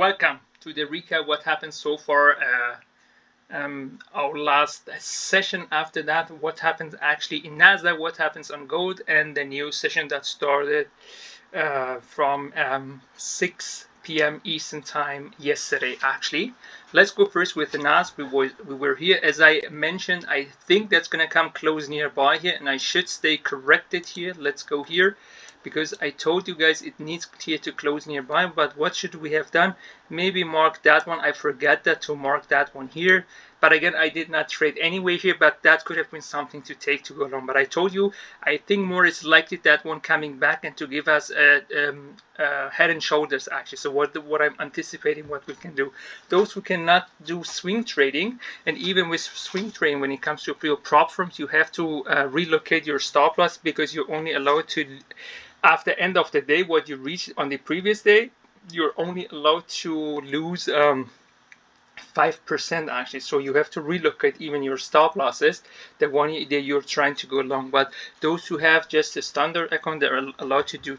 Welcome to the recap what happened so far. Our last session after that, what happens actually in Nasdaq, what happens on gold, and the new session that started from 6 p.m. Eastern time yesterday. Actually, let's go first with the Nasdaq. We were here, as I mentioned. I think that's gonna come close nearby here, and I should stay corrected here. Let's go here, because I told you guys it needs here to close nearby. But what should we have done? Maybe mark that one. I forgot that to mark that one here. But again, I did not trade anyway here, but that could have been something to take to go long. But I told you, I think more is likely that one coming back and to give us a head and shoulders actually. So what I'm anticipating what we can do. Those who cannot do swing trading, and even with swing trading, when it comes to real prop firms, you have to relocate your stop loss, because you're only allowed to, after end of the day, what you reached on the previous day, you're only allowed to lose 5% actually. So you have to relocate even your stop losses, the one that you're trying to go long. But those who have just a standard account, they're allowed to do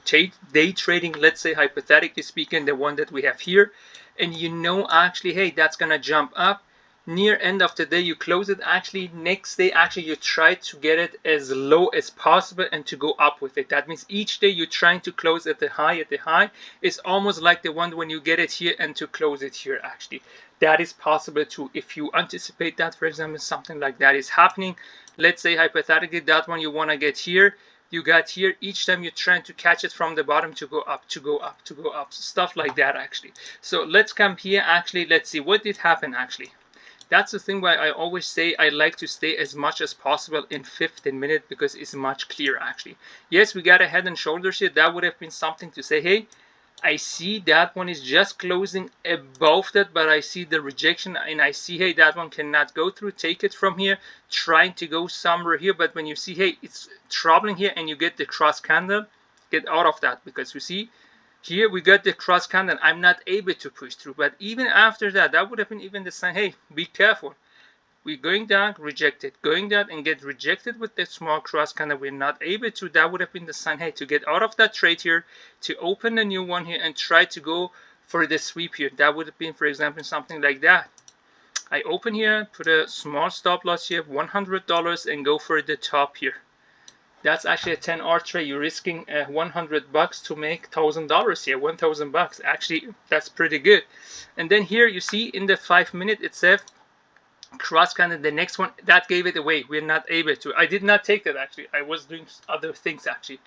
day trading, let's say hypothetically speaking, the one that we have here, and you know actually, hey, that's gonna jump up. Near end of the day you close it, actually next day actually you try to get it as low as possible and to go up with it. That means each day you're trying to close at the high. It's almost like the one when you get it here and to close it here actually. That is possible too. If you anticipate that, for example, something like that is happening, let's say hypothetically that one you want to get here, you got here, each time you're trying to catch it from the bottom to go up, stuff like that actually. So let's come here actually. Let's see what did happen actually. That's the thing why I always say I like to stay as much as possible in 15 minutes, because it's much clearer actually. Yes, we got a head and shoulders here. That would have been something to say, hey, I see that one is just closing above that, but I see the rejection, and I see, hey, that one cannot go through. Take it from here, trying to go somewhere here. But when you see, hey, it's troubling here, and you get the cross candle, get out of that, because you see, here we got the cross candle. I'm not able to push through. But even after that, that would have been even the sign, hey, be careful. We're going down, rejected, going down and get rejected with the small cross candle. We're not able to. That would have been the sign, hey, to get out of that trade here, to open a new one here and try to go for the sweep here. That would have been, for example, something like that. I open here, put a small stop loss here, $100, and go for the top here. That's actually a 10-hour trade. You're risking $100 to make $1,000 here, 1,000 bucks. Actually, that's pretty good. And then here you see in the 5 minute it says cross candle. The next one that gave it away. We're not able to. I did not take that actually. I was doing other things actually.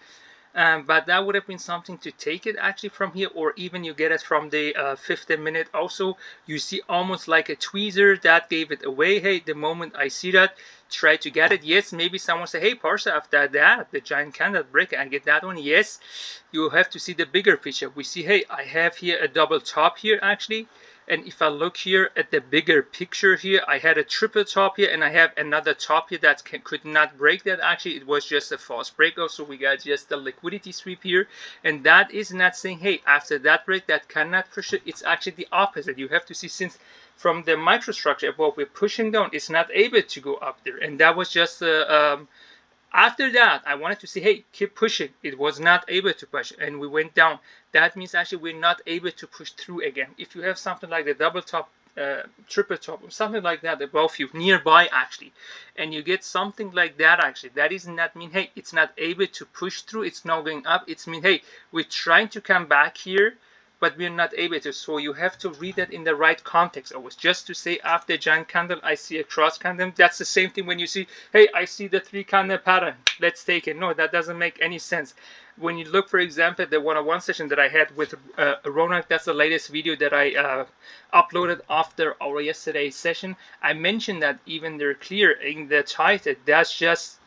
But that would have been something to take it actually from here, or even you get it from the 15 minute also. You see almost like a tweezer that gave it away. Hey, the moment I see that, try to get it. Yes, maybe someone say, hey, Parsa, after that, the giant candle break, I get that one. Yes, you have to see the bigger picture. We see, hey, I have here a double top here actually. And if I look here at the bigger picture here, I had a triple top here, and I have another top here that could not break that. Actually, it was just a false breakout, so we got just the liquidity sweep here. And that is not saying, hey, after that break, that cannot push it. It's actually the opposite. You have to see, since from the microstructure above, we're pushing down, it's not able to go up there. And that was just after that, I wanted to say, hey, keep pushing. It was not able to push, and we went down. That means actually we're not able to push through again. If you have something like the double top, triple top, or something like that above you, nearby actually, and you get something like that actually, that does not mean, hey, it's not able to push through, it's now going up. It's mean, hey, we're trying to come back here, but we're not able to. So you have to read that in the right context always. Just to say after giant candle, I see a cross candle. That's the same thing when you see, hey, I see the 3 candle pattern. Let's take it. No, that doesn't make any sense. When you look, for example, the one-on-one session that I had with Ronak, that's the latest video that I uploaded after our yesterday's session. I mentioned that even they're clear in the title. That's just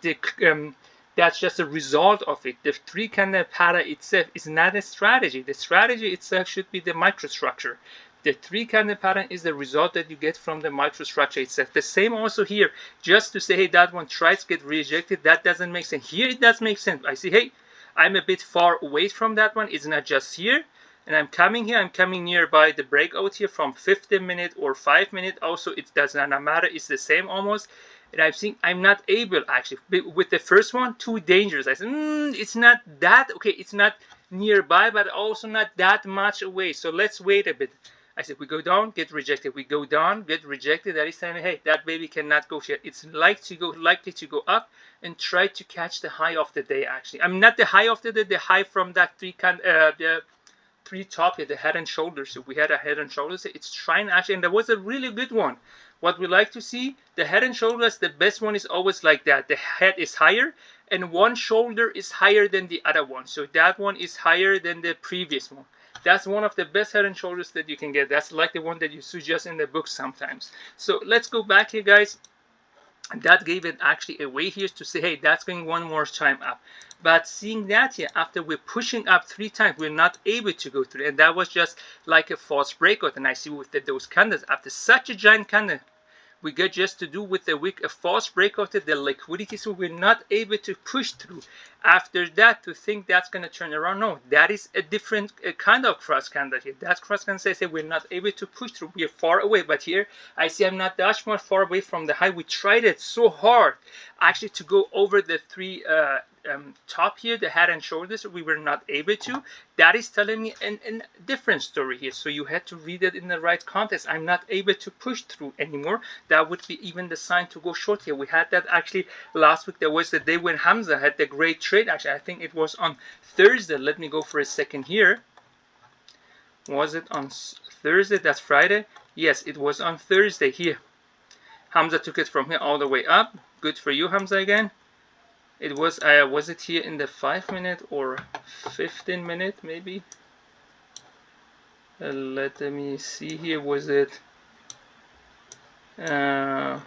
a result of it. The 3 candle pattern itself is not a strategy. The strategy itself should be the microstructure. The 3 candle pattern is the result that you get from the microstructure itself. The same also here. Just to say, hey, that one tries to get rejected, that doesn't make sense. Here it does make sense. I see, hey, I'm a bit far away from that one. It's not just here. And I'm coming here. I'm coming nearby the breakout here from 15 minute or 5 minute. Also, it does not matter. It's the same almost. And I've seen I'm not able actually with the first one, too dangerous. I said it's not that okay. It's not nearby, but also not that much away. So let's wait a bit. I said, we go down, get rejected. We go down, get rejected. That is telling me, hey, that baby cannot go here. It's likely to go up and try to catch the high of the day. Actually, I mean not the high of the day, the high from that the three top here, the head and shoulders. So we had a head and shoulders. It's trying actually, and that was a really good one. What we like to see, the head and shoulders, the best one is always like that. The head is higher and one shoulder is higher than the other one. So that one is higher than the previous one. That's one of the best head and shoulders that you can get. That's like the one that you suggest in the book sometimes. So let's go back here, guys. That gave it actually a way here to say, hey, that's going one more time up. But seeing that here, after we're pushing up 3 times, we're not able to go through. And that was just like a false breakout. And I see with those candles, after such a giant candle, we get just to do with the wick a false breakout of the liquidity, so we're not able to push through. After that, to think that's going to turn around, no, that is a different kind of cross candle here. That cross candle says we're not able to push through. We are far away, but here I see I'm not that much far away from the high. We tried it so hard actually to go over the 3 top here, the head and shoulders. We were not able to. That is telling me a different story here. So you had to read it in the right context. I'm not able to push through anymore. That would be even the sign to go short here. We had that actually last week. There was the day when Hamza had the great trade. Actually, I think it was on Thursday. Let me go for a second here. Was it on Thursday? That's Friday. Yes, it was on Thursday here. Hamza took it from here all the way up. Good for you, Hamza, again. It was it here in the 5-minute or 15-minute maybe? Let me see here. Was it? No,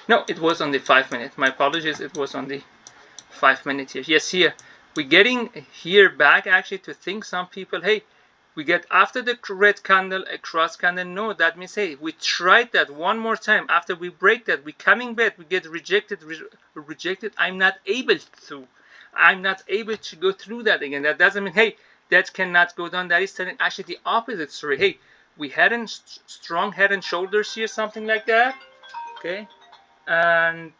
it was on the 5-minute. My apologies. It was on the 5-minute here. Yes, here we're getting here back actually to think some people, hey, we get after the red candle a cross candle. No, that means, hey, we tried that one more time. After we break that, we coming back, we get rejected. I'm not able to go through that again. That doesn't mean, hey, that cannot go down. That is telling actually the opposite story. Hey, we had a strong head and shoulders here, something like that. Okay. And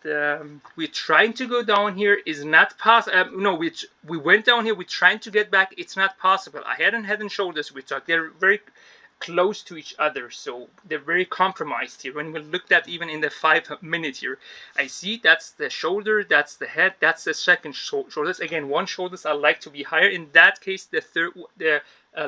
we're trying to go down here, is not possible. No, we went down here, we're trying to get back, it's not possible. I had head and shoulders, we talked, they're very close to each other, so they're very compromised here. When we looked at even in the 5-minute here, I see that's the shoulder, that's the head, that's the second shoulders. Again, one shoulders I like to be higher. In that case, the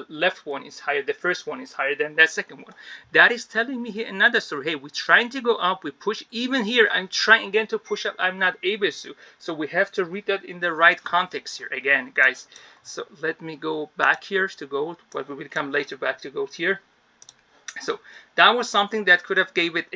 left one is higher, the first one is higher than that second one. That is telling me here another story. Hey, we're trying to go up, we push. Even here, I'm trying again to push up, I'm not able to. So we have to read that in the right context here again, guys. So let me go back here to gold, but we will come later back to gold here. So that was something that could have gave it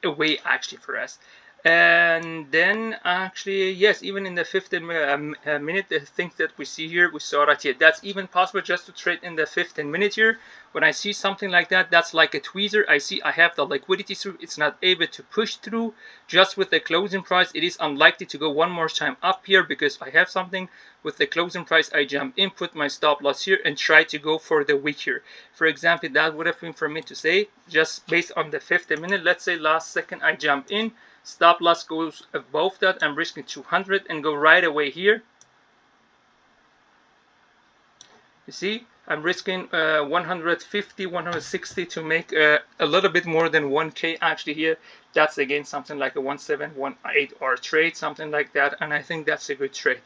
a way actually for us. And then actually, yes, even in the 15-minute, the things that we see here, we saw right here. That's even possible just to trade in the 15-minute here. When I see something like that, that's like a tweezer. I see I have the liquidity through. It's not able to push through. Just with the closing price, it is unlikely to go one more time up here, because I have something with the closing price. I jump in, put my stop loss here, and try to go for the wick here. For example, that would have been for me to say, just based on the 15-minute, let's say last second I jump in, stop loss goes above that, I'm risking 200 and go right away here. You see, I'm risking 150, 160 to make a little bit more than 1K actually here. That's again something like a 1718R trade, something like that, and I think that's a good trade.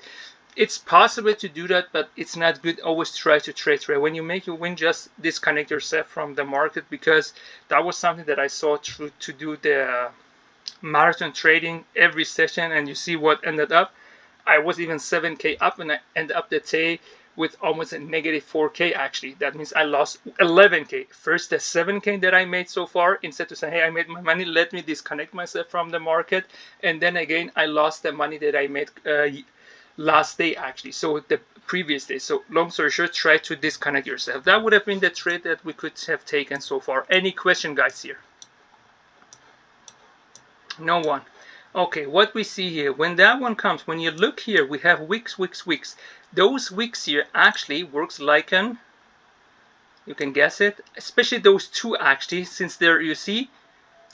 It's possible to do that, but it's not good. Always try to trade. When you make a win, just disconnect yourself from the market, because that was something that I saw through to do the marathon trading every session, and you see what ended up. I was even 7K up, and I ended up the day with almost a negative 4K actually. That means I lost 11K. First the 7K that I made so far, instead to say, hey, I made my money, let me disconnect myself from the market, and then again I lost the money that I made last day actually, so the previous day. So long story short, try to disconnect yourself. That would have been the trade that we could have taken so far. Any question, guys, here? No one. Okay, what we see here, when that one comes, when you look here, we have wicks. Those wicks here actually works like an, you can guess it, especially those two actually, since they're, you see,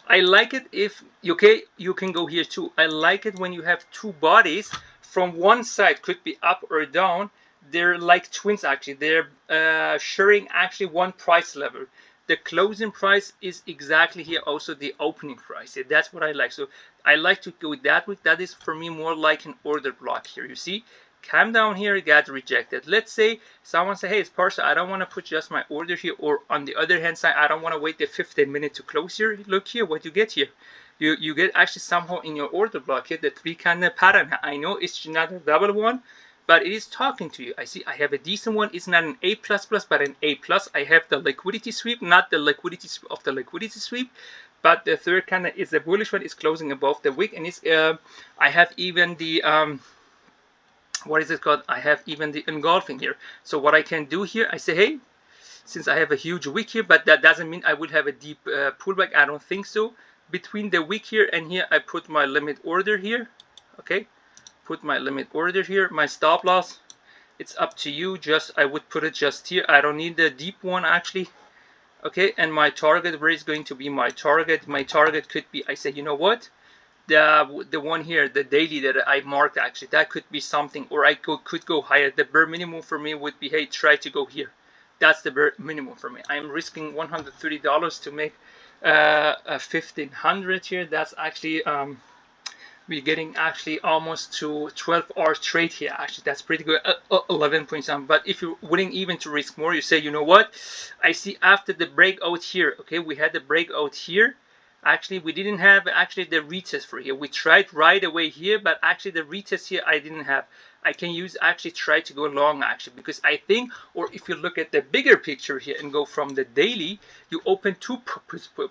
I like it if, okay, you can go here too. I like it when you have two bodies from one side, could be up or down. They're like twins actually. They're sharing actually one price level. the closing price is exactly here also the opening price. Yeah, that's what I like. So I like to go with that week. That is for me more like an order block here. You see, come down here, got rejected. Let's say someone say, hey, it's partial, I don't want to put just my order here, or on the other hand side, I don't want to wait the 15 minutes to close here. Look here, what you get here. You get actually somehow in your order block here the 3 candle pattern. I know it's not a double one, but it is talking to you. I see I have a decent one. It's not an A++, but an A+. I have the liquidity sweep, not the liquidity sweep of the liquidity sweep, but the third candle is the bullish one. It's closing above the wick, and it's I have even the what is it called? I have even the engulfing here. So what I can do here, I say, hey, since I have a huge wick here, but that doesn't mean I will have a deep pullback. I don't think so. Between the wick here and here, I put my limit order here. Okay, put my limit order here. My stop loss, it's up to you. Just I would put it just here. I don't need the deep one actually. Okay, and my target, where is going to be my target? My target could be, I say, you know what? The one here, the daily that I marked, actually, that could be something, or I could go higher. The bare minimum for me would be, hey, try to go here. That's the bare minimum for me. I'm risking $130 to make 1,500 here. That's actually we're getting actually almost to 12-hour trade here. Actually, that's pretty good. 11 point something. But if you're willing even to risk more, you say, you know what? I see after the breakout here. Okay, we had the breakout here. Actually, we didn't have actually the retest for here. We tried right away here, but actually the retest here I didn't have. I can use actually try to go long actually, because I think, or if you look at the bigger picture here and go from the daily, you open two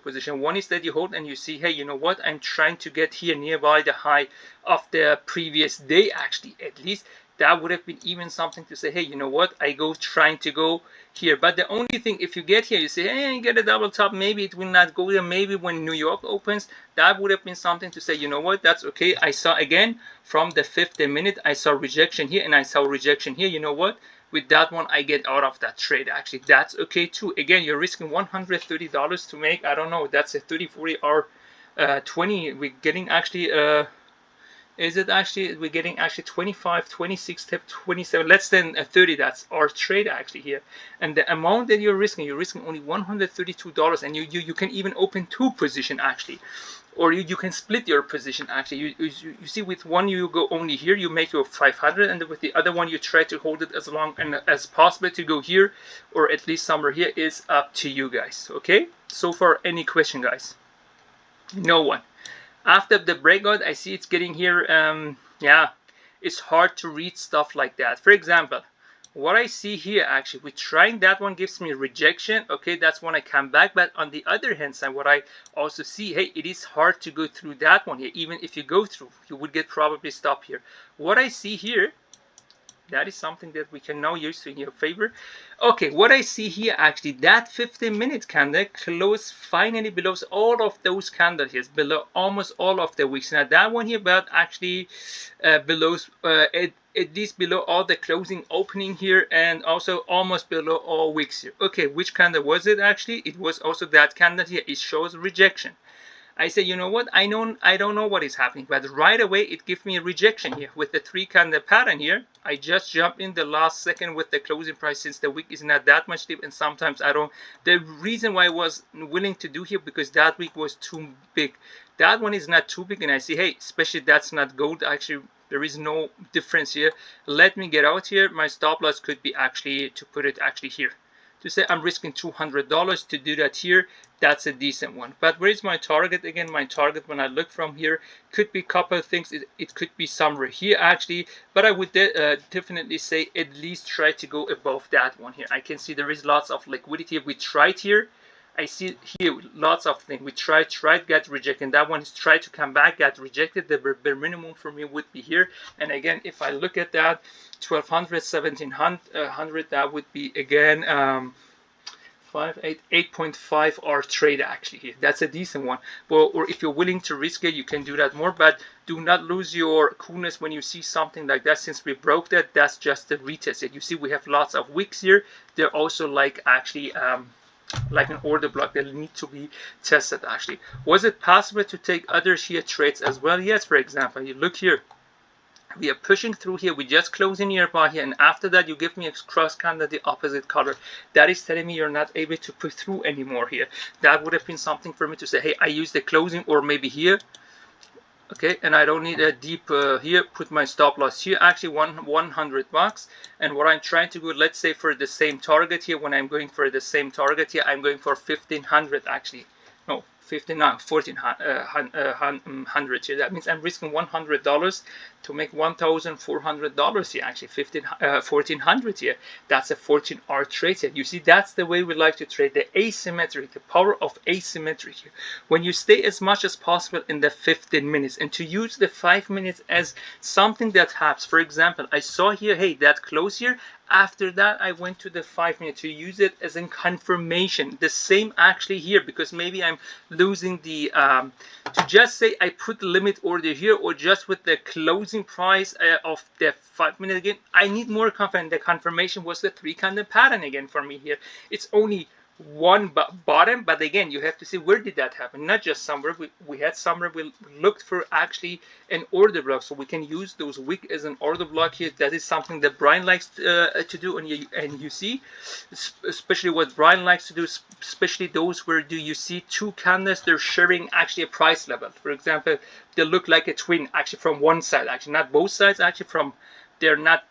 position. One is that you hold and you see, hey, you know what? I'm trying to get here nearby the high of the previous day actually, at least. That would have been even something to say, hey, you know what? I go trying to go here. But the only thing, if you get here, you say, hey, you get a double top, maybe it will not go there. Maybe when New York opens, that would have been something to say, you know what? That's okay. I saw again from the 15 minute, I saw rejection here and I saw rejection here. You know what? With that one, I get out of that trade. Actually, that's okay too. Again, you're risking $130 to make, I don't know, that's a 30, 40 or 20. We're getting actually is it actually, we're getting actually 25, 26, 27, less than 30. That's our trade actually here. And the amount that you're risking only $132, and you can even open two position actually, or you can split your position actually. You see, with one you go only here, you make your 500, and with the other one you try to hold it as long and as possible to go here, or at least somewhere here. Is up to you guys. Okay, so far any question, guys? No one. After the breakout, I see it's getting here, yeah, it's hard to read stuff like that. For example, what I see here actually, with trying that one gives me rejection. Okay, that's when I come back. But on the other hand side, what I also see, hey, it is hard to go through that one here. Even if you go through, you would get probably stop here. What I see here, that is something that we can now use in your favor. Okay, what I see here actually, that 15-minute candle closed finally below all of those candles here, below almost all of the wicks. Now that one here, but actually below at least below all the closing opening here, and also almost below all wicks here. Okay, which candle was it actually? It was also that candle here. It shows rejection. I say, you know what? I don't know what is happening, but right away it gives me a rejection here with the 3 candle pattern here. I just jumped in the last second with the closing price, since the wick is not that much deep, and sometimes I don't. The reason why I was willing to do here, because that wick was too big. That one is not too big, and I see, hey, especially that's not gold. Actually, there is no difference here. Let me get out here. My stop loss could be actually to put it actually here. To say I'm risking $200 to do that here, that's a decent one. But where is my target? Again, my target, when I look from here, could be a couple of things. It could be somewhere here actually, but I would definitely say at least try to go above that one here. I can see there is lots of liquidity. We tried here. I see here lots of things. We tried, got rejected. That one is tried to come back, got rejected. The bare minimum for me would be here. And again, if I look at that, 1200, 1700, that would be again 8.5 hour trade actually here. That's a decent one. Well, or if you're willing to risk it, you can do that more, but do not lose your coolness when you see something like that. Since we broke that, that's just the retest. You see, we have lots of wicks here. They're also like actually like an order block that need to be tested actually. Was it possible to take other here trades as well? Yes, for example, you look here. We are pushing through here, we just closing nearby here, and after that you give me a cross candle the opposite color. That is telling me you're not able to push through anymore here. That would have been something for me to say, hey, I use the closing, or maybe here, okay, and I don't need a deep here, put my stop loss here, actually 100 bucks. And what I'm trying to do, let's say for the same target here, when I'm going for the same target here, I'm going for 1500 actually. No, 1400 here. That means I'm risking $100 to make $1,400 here. Actually, 1400 here. That's a 14-hour trade here. You see, that's the way we like to trade, the asymmetric, the power of asymmetric here. When you stay as much as possible in the 15 minutes, and to use the 5 minutes as something that happens. For example, I saw here, hey, that close here. After that, I went to the 5 minutes to use it as a confirmation. The same actually here, because maybe I'm losing the, to just say I put the limit order here, or just with the closing price of the 5 minute again, I need more confidence. The confirmation was the 3-candle pattern again for me here. It's only one bottom, but again, you have to see where did that happen. Not just somewhere, we had somewhere we looked for actually an order block, so we can use those wick as an order block here. That is something that Brian likes to do, and you see, especially what Brian likes to do, especially those where do you see two candles, they're sharing actually a price level. For example, they look like a twin actually from one side, actually not both sides, actually from, they're not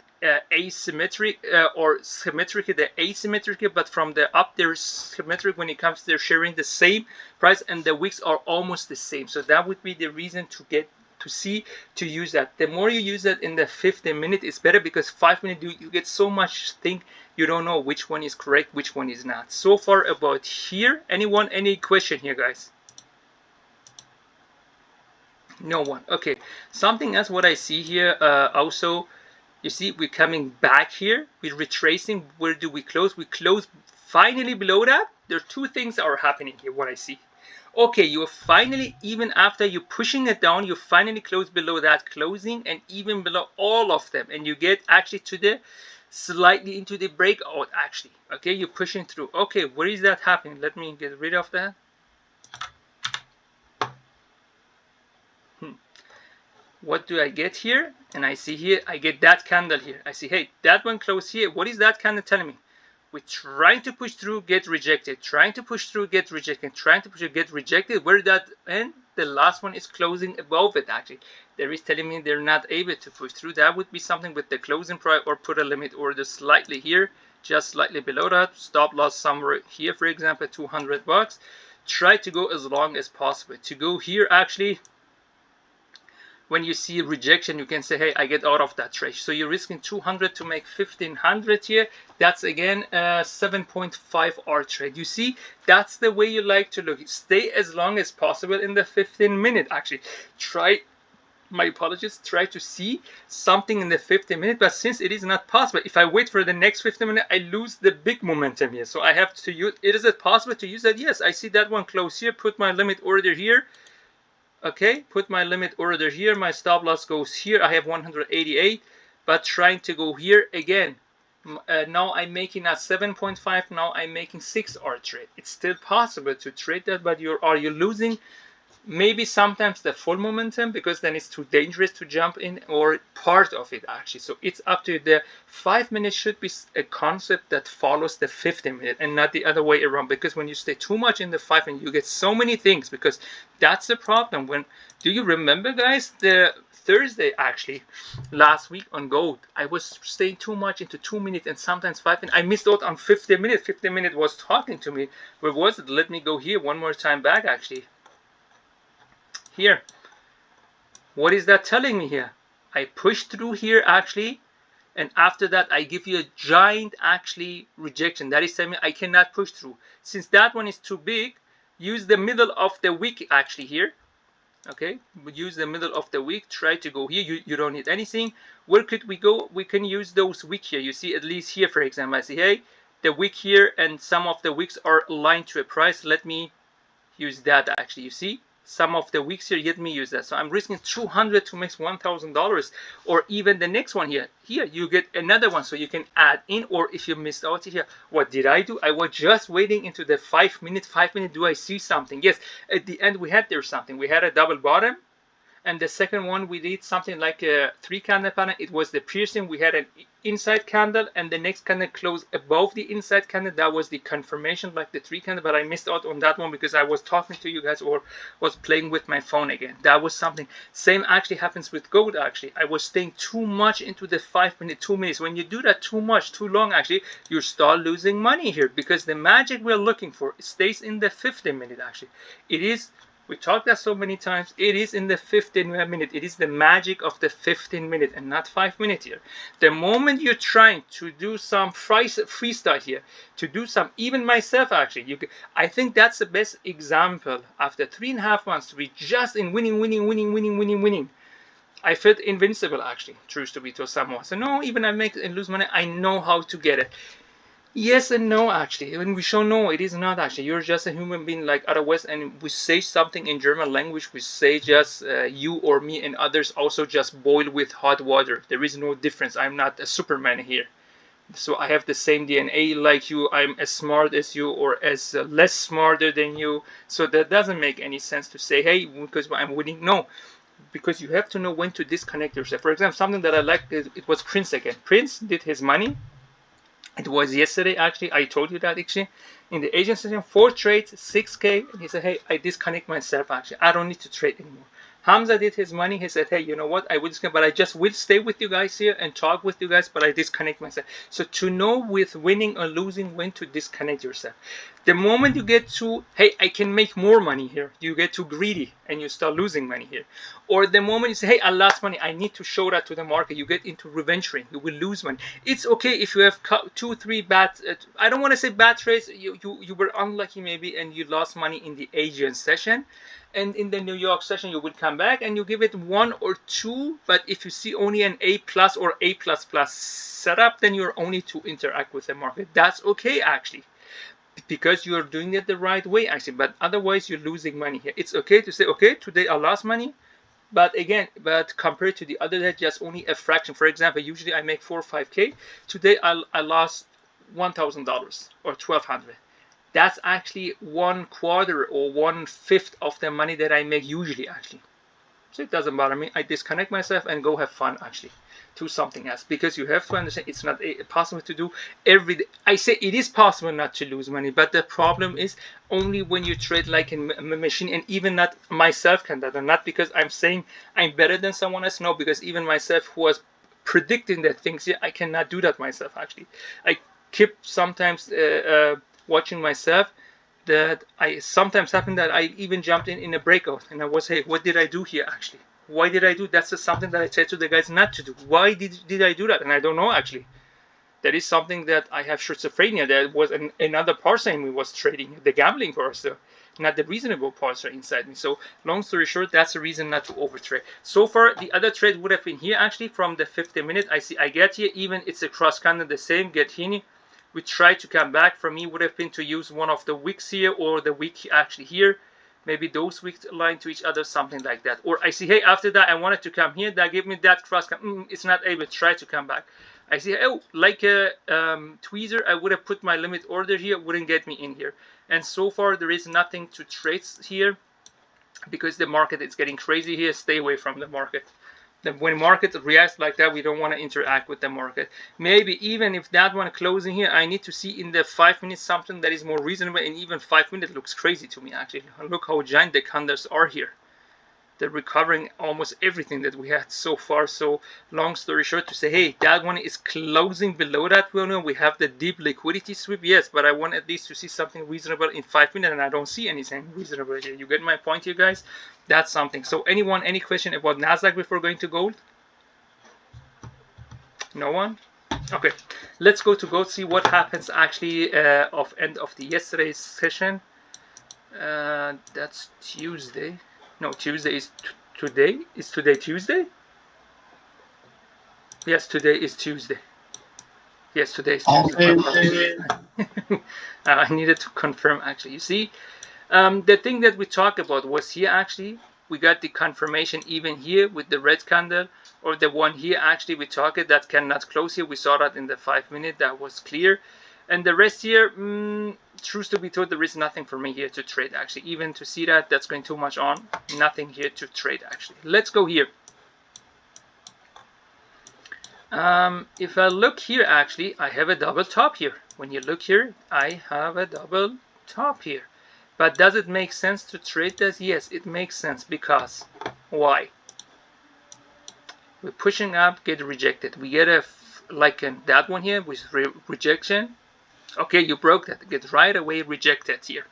asymmetric or symmetric, the asymmetric, but from the up they're symmetric when it comes to they're sharing the same price, and the wicks are almost the same. So that would be the reason to get to see to use that. The more you use that in the 15 minute, it's better, because 5 minutes you get so much thing you don't know which one is correct, which one is not. So far about here, anyone, any question here, guys? No one. Okay, something else what I see here also, you see, we're coming back here, we're retracing. Where do we close? We close finally below that. There are two things that are happening here, what I see. Okay, you finally, even after you pushing it down, you finally close below that closing, and even below all of them, and you get actually to the slightly into the breakout actually. Okay, you're pushing through. Okay, where is that happening? Let me get rid of that. What do I get here? And I see here, I get that candle here. I see, hey, that one closed here. What is that candle telling me? We're trying to push through, get rejected. Trying to push through, get rejected. Trying to push through, get rejected. Where did that end? The last one is closing above it actually. There is telling me they're not able to push through. That would be something with the closing price, or put a limit order slightly here, just slightly below that. Stop loss somewhere here, for example, 200 bucks. Try to go as long as possible. To go here actually, when you see rejection, you can say, hey, I get out of that trade. So you're risking 200 to make 1500 here. That's again a 7.5 hour trade. You see, that's the way you like to look. Stay as long as possible in the 15 minute actually. Try, my apologies, try to see something in the 15 minute, but since it is not possible, if I wait for the next 15 minutes, I lose the big momentum here. So I have to use, is it possible to use that? Yes, I see that one close here, put my limit order here. Okay, put my limit order here, my stop loss goes here, I have 188, but trying to go here again. Now I'm making a 7.5, now I'm making 6-hour trade. It's still possible to trade that, but are you losing maybe sometimes the full momentum, because then it's too dangerous to jump in, or part of it actually. So it's up to you. The 5 minutes should be a concept that follows the 15 minute, and not the other way around, because when you stay too much in the 5 minute, you get so many things, because that's the problem. When, do you remember, guys, the Thursday actually last week on gold, I was staying too much into 2 minutes and sometimes 5 minutes. I missed out on 15 minutes. 15 minutes was talking to me. Where was it? Let me go here one more time back actually. Here, what is that telling me here? I push through here actually, and after that I give you a giant actually rejection. That is telling me I cannot push through. Since that one is too big, use the middle of the wick actually here. Okay, use the middle of the wick. Try to go here. You don't need anything. Where could we go? We can use those wick here. You see, at least here, for example, I say, hey, the wick here, and some of the wicks are aligned to a price. Let me use that actually. You see, some of the wicks here, let me use that. So I'm risking 200 to make $1,000, or even the next one here. Here you get another one, so you can add in. Or if you missed out here, what did I do? I was just waiting into the 5 minute. 5 minute, do I see something? Yes, at the end we had there something. We had a double bottom, And the second one, we did something like a 3 candle pattern. It was the piercing. We had an inside candle, and the next candle closed above the inside candle. That was the confirmation, like the 3 candle, but I missed out on that one because I was talking to you guys or was playing with my phone again. That was something. Same actually happens with gold. Actually, I was staying too much into the 5 minute, 2 minutes. When you do that too much, too long, actually, you start losing money here, because the magic we're looking for stays in the 15 minute. Actually, it is. We talked that so many times. It is in the 15 minute. It is the magic of the 15 minute and not 5 minutes here. The moment you're trying to do some freestyle here, to do some, even myself actually, I think that's the best example. After 3.5 months to be just in winning, I felt invincible actually, truth to be told someone. So no, even I make and lose money, I know how to get it. Yes and no, actually. When we show no, it is not actually. You're just a human being like otherwise, and we say something in German language. We say just you or me and others also just boil with hot water. There is no difference. I'm not a Superman here. So I have the same DNA like you. I'm as smart as you or as less smarter than you. So that doesn't make any sense to say, hey, because I'm winning. No, because you have to know when to disconnect yourself. For example, something that I liked, it was Prince again. Prince did his money. It was yesterday actually. I told you that actually in the agent session, 4 trades, 6K, and he said, hey, I disconnect myself actually. I don't need to trade anymore. Hamza did his money. He said, hey, you know what? I will disconnect, but I just will stay with you guys here and talk with you guys, but I disconnect myself. So to know with winning or losing when to disconnect yourself. The moment you get to, hey, I can make more money here, you get too greedy and you start losing money here. Or the moment you say, hey, I lost money, I need to show that to the market, you get into revenge trading, you will lose money. It's okay if you have 2, 3 bad, I don't want to say bad trades, you were unlucky maybe and you lost money in the Asian session. And in the New York session, you will come back and you give it 1 or 2. But if you see only an A+ or A++ setup, then you're only to interact with the market. That's okay, actually, because you're doing it the right way, actually. But otherwise, you're losing money here. It's okay to say, okay, today I lost money. But again, compared to the other day, just only a fraction. For example, usually I make 4 or 5K. Today I lost $1,000 or 1,200. That's actually 1/4 or 1/5 of the money that I make usually actually. So it doesn't bother me. I disconnect myself and go have fun actually. Do something else, because you have to understand it's not possible to do every day. I say it is possible not to lose money, but the problem is only when you trade like a machine, and even not myself can that, and not because I'm saying I'm better than someone else. No, because even myself who was predicting that things here, I cannot do that myself actually. I keep sometimes watching myself, that I sometimes happen that I even jumped in a breakout and I was, hey, what did I do here actually? Why did I do? That's just something that I said to the guys not to do. Why did I do that? And I don't know actually. That is something that I have schizophrenia. That was another parser in me was trading, the gambling parser, not the reasonable parser inside me. So long story short, that's the reason not to overtrade. So far, the other trade would have been here actually from the 15 minute. I see I get here, even it's a cross candle the same, get here. We try to come back. For me, would have been to use one of the wicks here or the wick actually here. Maybe those wicks align to each other, something like that. Or I see, hey, after that, I wanted to come here. That gave me that cross. It's not able to try to come back. I see, oh, like a tweezer, I would have put my limit order here. Wouldn't get me in here. And so far, there is nothing to trade here because the market is getting crazy here. Stay away from the market. When market reacts like that, we don't want to interact with the market. Maybe even if that one closing here, I need to see in the 5 minutes something that is more reasonable, and even 5 minutes looks crazy to me actually. Look how giant the candles are here. They're recovering almost everything that we had so far. So long story short, to say, hey, that one is closing below that. Well, no, we have the deep liquidity sweep, yes, but I want at least to see something reasonable in 5 minutes, and I don't see anything reasonable here. You get my point here, guys? That's something. So anyone, any question about Nasdaq before going to gold? No one? Okay, let's go to gold, see what happens actually of end of the yesterday's session. That's Tuesday. No, Tuesday is today. Is today Tuesday? Yes, today is Tuesday. Yes, today is Tuesday. I needed to confirm actually. You see, the thing that we talked about was here actually. We got the confirmation even here with the red candle, or the one here actually we talked that cannot close here. We saw that in the 5 minute. That was clear. And the rest here, truth to be told, there is nothing for me here to trade actually. Even to see that, that's going too much on. Nothing here to trade actually. Let's go here. If I look here actually, I have a double top here. When you look here, I have a double top here. But does it make sense to trade this? Yes, it makes sense. Because why? We're pushing up, get rejected. We get a like that one here with rejection. Okay, you broke that. Get right away rejected here.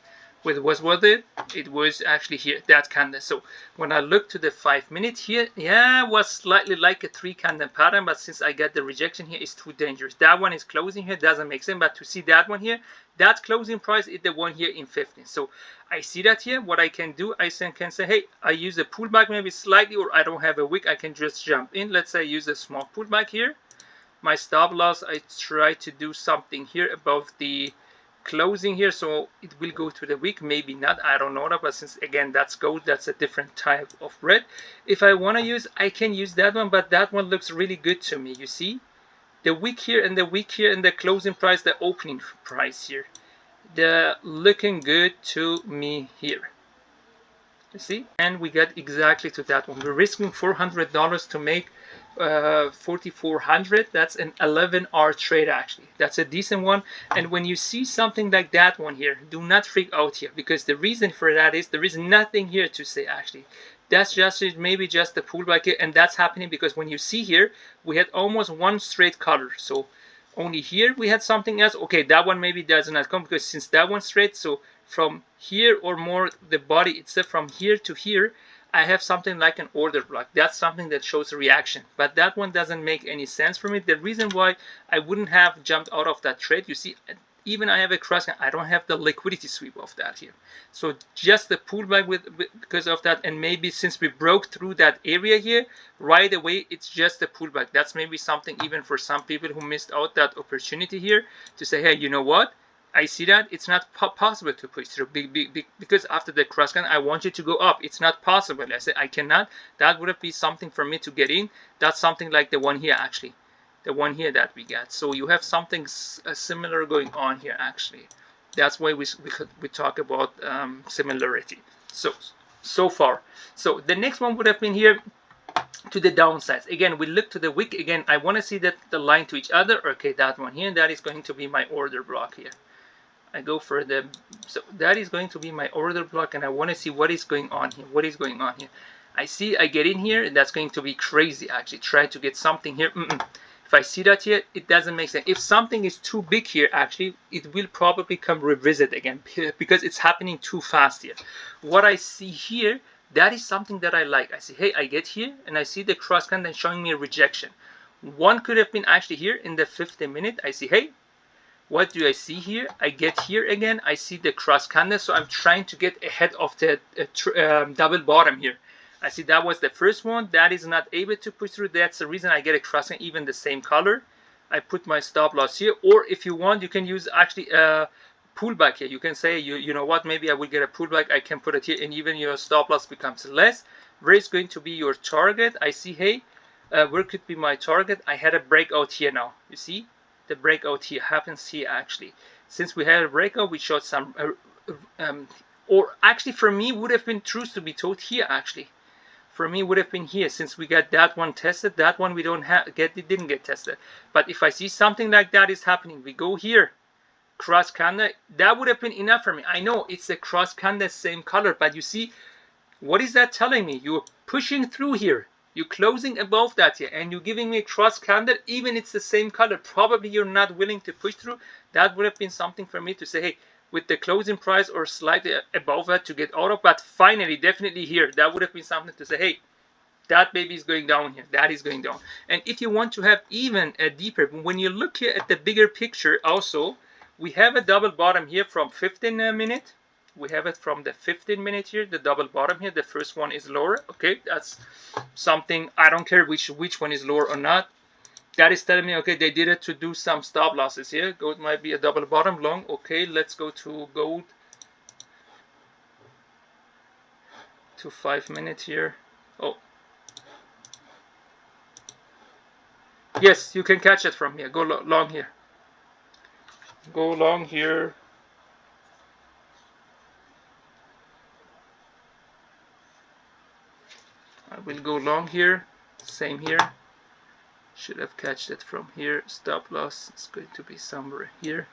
With was it? It was actually here, that candle. So when I look to the 5 minute here, yeah, it was slightly like a 3 candle pattern, but since I get the rejection here, it's too dangerous. That one is closing here, doesn't make sense. But to see that one here, that closing price is the one here in 15. So I see that here. What I can do, I can say, hey, I use a pullback maybe slightly, or I don't have a wick, I can just jump in. Let's say I use a small pullback here. My stop loss, I try to do something here above the closing here, so it will go to the wick, maybe not, I don't know that, but since again that's gold, that's a different type of red. If I want to use, I can use that one, but that one looks really good to me. You see the wick here and the wick here and the closing price, the opening price here, they're looking good to me here. You see, and we get exactly to that one. We're risking $400 to make 4,400. That's an 11-hour trade actually. That's a decent one. And when you see something like that one here, do not freak out here, because the reason for that is there is nothing here to say actually. That's just maybe just the pullback here, and that's happening because when you see here, we had almost one straight color. So only here we had something else. Okay, that one maybe does not come because since that one's straight, so from here or more the body itself, from here to here, I have something like an order block. That's something that shows a reaction, but that one doesn't make any sense for me. The reason why I wouldn't have jumped out of that trade, you see, even I have a cross, I don't have the liquidity sweep of that here. So just the pullback because of that, and maybe since we broke through that area here, right away, it's just a pullback. That's maybe something even for some people who missed out that opportunity here to say, hey, you know what? I see that it's not possible to push through because after the cross gun, I want you to go up. It's not possible. I said I cannot. That would have been something for me to get in. That's something like the one here actually, the one here that we got. So you have something similar going on here actually. That's why we talk about similarity. So far. So the next one would have been here to the downsides. Again, we look to the wick. Again, I want to see that the line to each other. Okay, that one here, that is going to be my order block here. I go for the, so that is going to be my order block, and I want to see what is going on here. What is going on here? I see I get in here, and that's going to be crazy actually. Try to get something here. If I see that here, it doesn't make sense. If something is too big here, actually, it will probably come revisit again because it's happening too fast here. What I see here, that is something that I like. I see, hey, I get here, and I see the cross candle showing me a rejection. One could have been actually here in the 50 minute. I see, hey, what do I see here? I get here again. I see the cross candle, so I'm trying to get ahead of the double bottom here. I see that was the first one. That is not able to push through. That's the reason I get a cross candle, even the same color. I put my stop loss here, or if you want, you can use actually a pullback here. You can say, you know what, maybe I will get a pullback. I can put it here, and even your stop loss becomes less. Where is going to be your target? I see, hey, where could be my target? I had a breakout here now. You see? The breakout here happens here actually. Since we had a breakout, we showed some or actually for me would have been, truth to be told, here actually. For me would have been here, since we got that one tested. That one we don't have it didn't get tested. But if I see something like that is happening, we go here, cross candle, that would have been enough for me. I know it's a cross candle, same color, but you see, what is that telling me? You're pushing through here. You're closing above that here, and you're giving me a cross candle, even it's the same color. Probably you're not willing to push through. That would have been something for me to say, hey, with the closing price or slightly above that to get out of. But finally, definitely here, that would have been something to say, hey, that baby is going down here. That is going down. And if you want to have even a deeper, when you look here at the bigger picture also, we have a double bottom here from 15 minute. We have it from the 15 minute here, the double bottom here. The first one is lower. Okay, that's something, I don't care which one is lower or not. That is telling me, okay, they did it to do some stop losses here. Gold might be a double bottom long. Okay, let's go to gold to 5 minutes here. Oh, yes, you can catch it from here. Go long here. Go long here. I will go long here. Same here. Should have catched it from here. Stop loss is going to be somewhere here.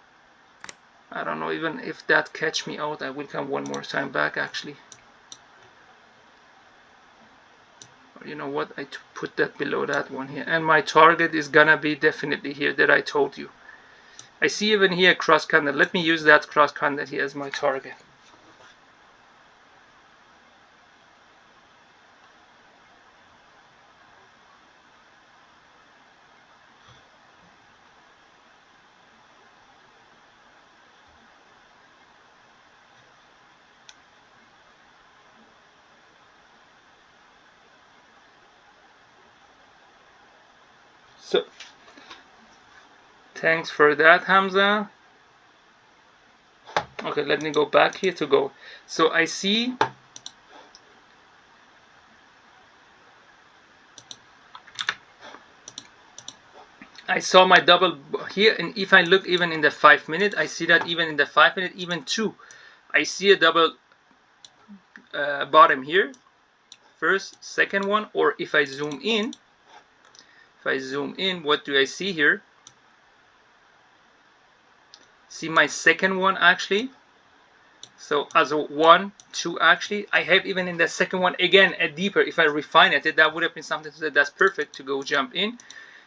I don't know even if that catch me out. I will come one more time back actually. Or you know what? I put that below that one here. And my target is gonna be definitely here that I told you. I see even here cross candle. Let me use that cross candle here as my target. So thanks for that, Hamza. Okay, let me go back here to go. So I see I saw my double here, and if I look even in the 5 minute, I see that even in the 5 minute, even 2, I see a double bottom here, first, second one, or if I zoom in, what do I see here? See my second one actually. So as a 1, 2 actually, I have even in the second one again a deeper. If I refine it, that would have been something to say that's perfect to go jump in.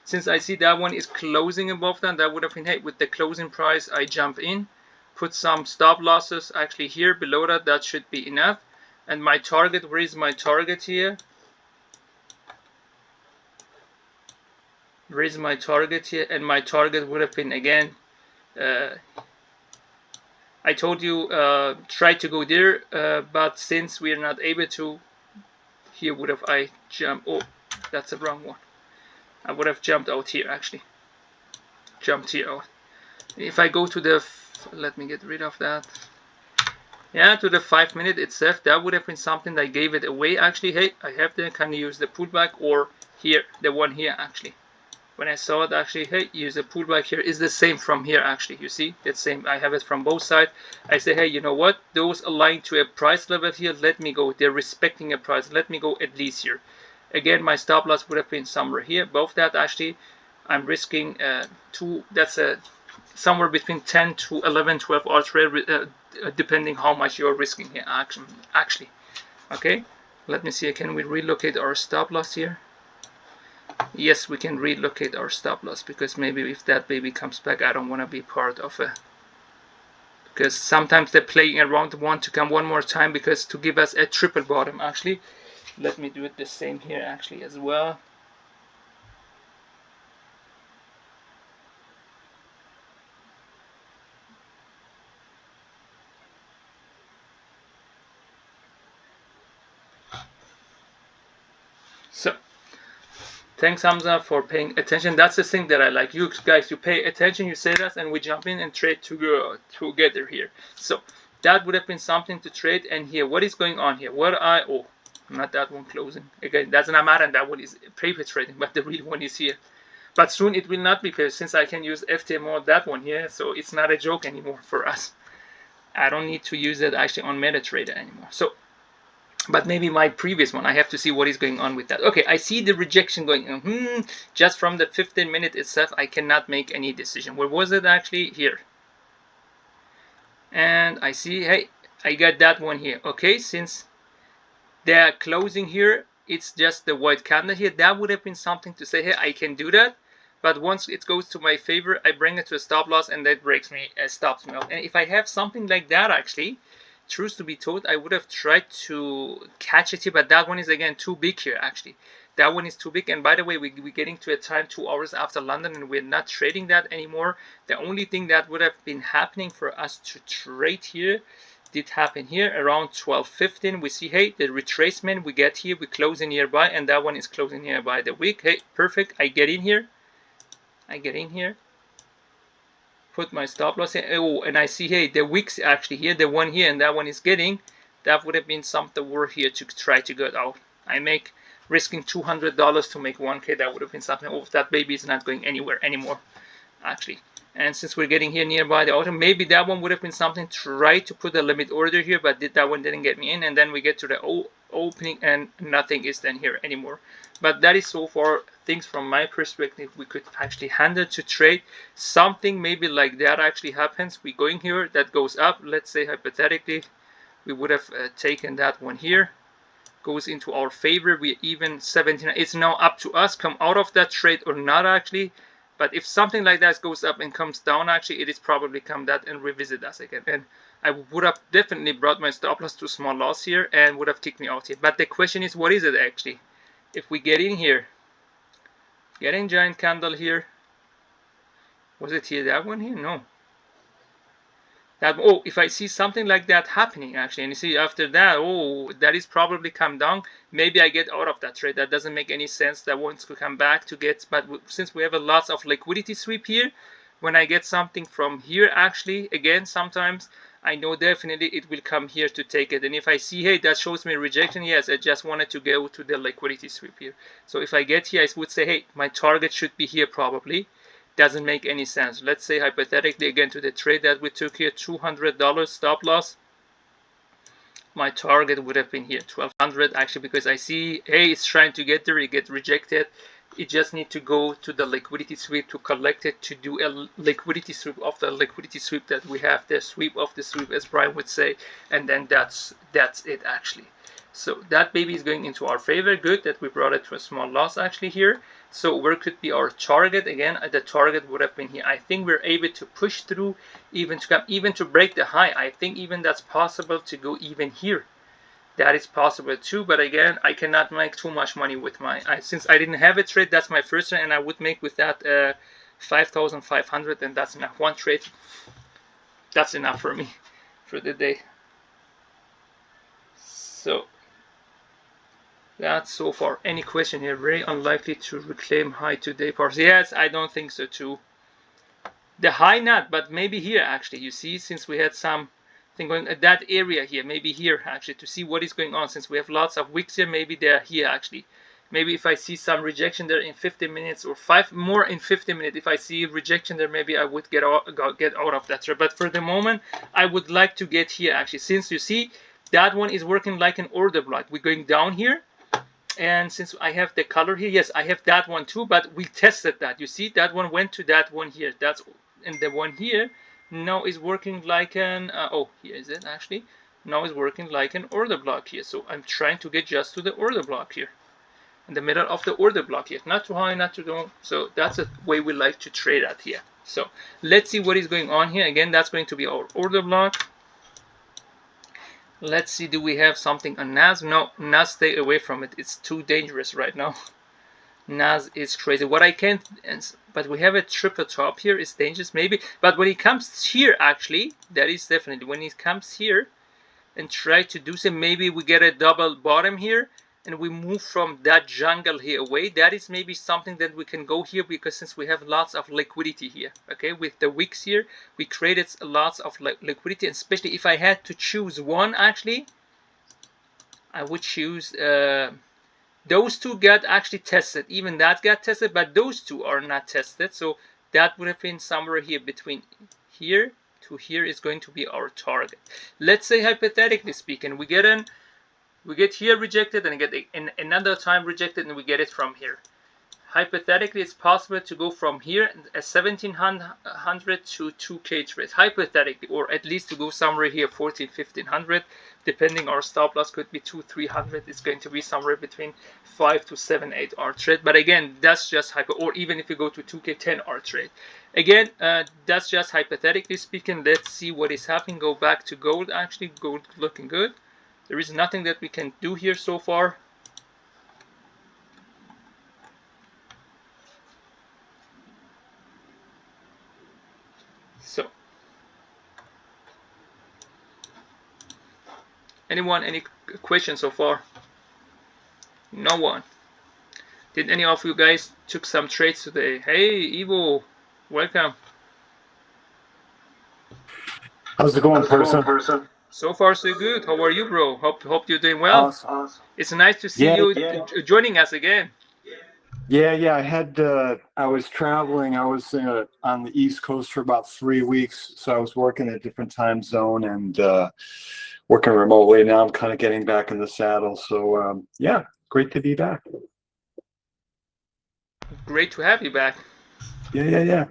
Since I see that one is closing above that would have been, hey, with the closing price, I jump in, put some stop losses actually here below that should be enough. And my target, where is my target here? Where is my target here? And my target would have been again, I told you try to go there, but since we are not able to, here would have I jumped, oh, that's the wrong one. I would have jumped out here actually. Jumped here out. If I go to the, let me get rid of that. Yeah, to the 5 minute itself, that would have been something that gave it away actually. Hey, I have to kind of use the pullback, or here, the one here actually. When I saw it actually, hey, use a pullback here is the same from here actually. You see, it's same. I have it from both sides. I say, hey, you know what? Those align to a price level here. Let me go. They're respecting a price. Let me go at least here. Again, my stop loss would have been somewhere here. Both that actually, I'm risking that's a somewhere between 10 to 11, 12 hour trade, depending how much you're risking here actually. Okay, let me see. Can we relocate our stop loss here? Yes, we can relocate our stop loss, because maybe if that baby comes back, I don't want to be part of it. Because sometimes they're playing around, want to come one more time because to give us a triple bottom actually. Let me do it the same here actually as well. So thanks Hamza for paying attention. That's the thing that I like. You guys, you pay attention, you say that, and we jump in and trade together here. So that would have been something to trade. And here, what is going on here? Not that one closing. Again, that's not matter. That one is paper trading, but the real one is here. But soon it will not be paper, since I can use FTMO, that one here. So it's not a joke anymore for us. I don't need to use it actually on MetaTrader anymore. So, but maybe my previous one, I have to see what is going on with that. Okay, I see the rejection going. Just from the 15 minute itself, I cannot make any decision. Where was it actually? Here. And I see, hey, I got that one here. Okay, since they're closing here, it's just the white candle here. That would have been something to say, hey, I can do that. But once it goes to my favor, I bring it to a stop loss, and that breaks me, stops me off. And if I have something like that, actually, truth to be told, I would have tried to catch it here, but that one is again too big here actually. That one is too big. And by the way, we're getting to a time 2 hours after London, and we're not trading that anymore. The only thing that would have been happening for us to trade here did happen here around 12:15. We see, hey, the retracement we get here, we close in nearby, and that one is closing nearby the wick. Hey, perfect. I get in here, put my stop loss here. Oh, and I see, hey, the wicks actually here, the one here and that one is getting. That would have been something worth here to try to get out. I make risking $200 to make 1K. That would have been something. Oh, that baby is not going anywhere anymore actually. And since we're getting here nearby the autumn, maybe that one would have been something. Try to put a limit order here, but that one didn't get me in. And then we get to the opening, and nothing is then here anymore. But that is so far things from my perspective we could actually handle to trade. Something maybe like that actually happens. We going here, that goes up. Let's say hypothetically we would have taken that one here, goes into our favor. We even 17. It's now up to us come out of that trade or not actually. But if something like that goes up and comes down, actually, it is probably come that and revisit us again. And I would have definitely brought my stop loss to small loss here and would have kicked me out here. But the question is, what is it actually? If we get in here, getting giant candle here, was it here, that one here? No. That, oh, if I see something like that happening actually, and you see after that, oh, that is probably come down, maybe I get out of that trade. That doesn't make any sense. That wants to come back to get, but since we have a lots of liquidity sweep here, when I get something from here actually, again, sometimes I know definitely it will come here to take it. And if I see, hey, that shows me rejection, yes, I just wanted to go to the liquidity sweep here. So if I get here, I would say, hey, my target should be here probably. Doesn't make any sense. Let's say hypothetically again to the trade that we took here, $200 stop loss. My target would have been here, 1200 actually, because I see, hey, it's trying to get there, it get rejected. It just need to go to the liquidity sweep to collect it, to do a liquidity sweep of the liquidity sweep that we have, the sweep of the sweep, as Brian would say, and then that's it actually. So that baby is going into our favor. Good that we brought it to a small loss actually here. So where could be our target? Again, the target would have been here. I think we're able to push through, even to break the high. I think even that's possible to go even here. That is possible too, but again, I cannot make too much money with my, since I didn't have a trade, that's my first trade, and I would make with that 5,500, and that's enough. One trade, that's enough for me for the day. So that's so far. Any question here? Very unlikely to reclaim high today, Pars. Yes, I don't think so too. The high not, but maybe here actually. You see, since we had some thing going at that area here, maybe here actually, to see what is going on. Since we have lots of wicks here, maybe they're here actually. Maybe if I see some rejection there in 15 minutes or 5 more in 15 minutes, if I see rejection there, maybe I would get out of that trade. But for the moment, I would like to get here actually. Since you see that one is working like an order block. We're going down here. And since I have the color here, yes, I have that one too, but we tested that. You see, that one went to that one here. That's, and the one here now is working like an, oh, here is it actually. Now is working like an order block here. So I'm trying to get just to the order block here. In the middle of the order block here. Not too high, not too low. So that's a way we like to trade at here. So let's see what is going on here. Again, that's going to be our order block. Let's see, do we have something on NAS? No, NAS, stay away from it. It's too dangerous right now. NAS is crazy. What I can't, but we have a triple top here. It's dangerous maybe. But when it comes here, actually, that is definitely, when it comes here and try to do some, maybe we get a double bottom here and we move from that jungle here away. That is maybe something that we can go here, because since we have lots of liquidity here, okay, with the wicks here, we created lots of liquidity. And especially if I had to choose one, actually, I would choose those two got actually tested. Even that got tested, but those two are not tested. So that would have been somewhere here between here to here is going to be our target. Let's say hypothetically speaking, we get here rejected and get another time rejected, and we get it from here. Hypothetically, it's possible to go from here a 1700 to 2K trade, hypothetically, or at least to go somewhere here 14, 1500, depending our stop loss could be 2, 300. It's going to be somewhere between 5 to 7, 8 hour trade. But again, that's just or even if you go to 2K 10 hour trade. Again, that's just hypothetically speaking. Let's see what is happening. Go back to gold. Actually, gold looking good. There is nothing that we can do here so far. So, anyone, any questions so far? No one. Did any of you guys took some trades today? Hey, Evo, welcome. How's it going, person? So far, so good. How are you, bro? Hope you're doing well. Awesome. It's nice to see you joining us again. Yeah. I was traveling. I was on the East Coast for about 3 weeks, so I was working a different time zone and working remotely. Now I'm kind of getting back in the saddle. So yeah, great to be back. Great to have you back. Yeah.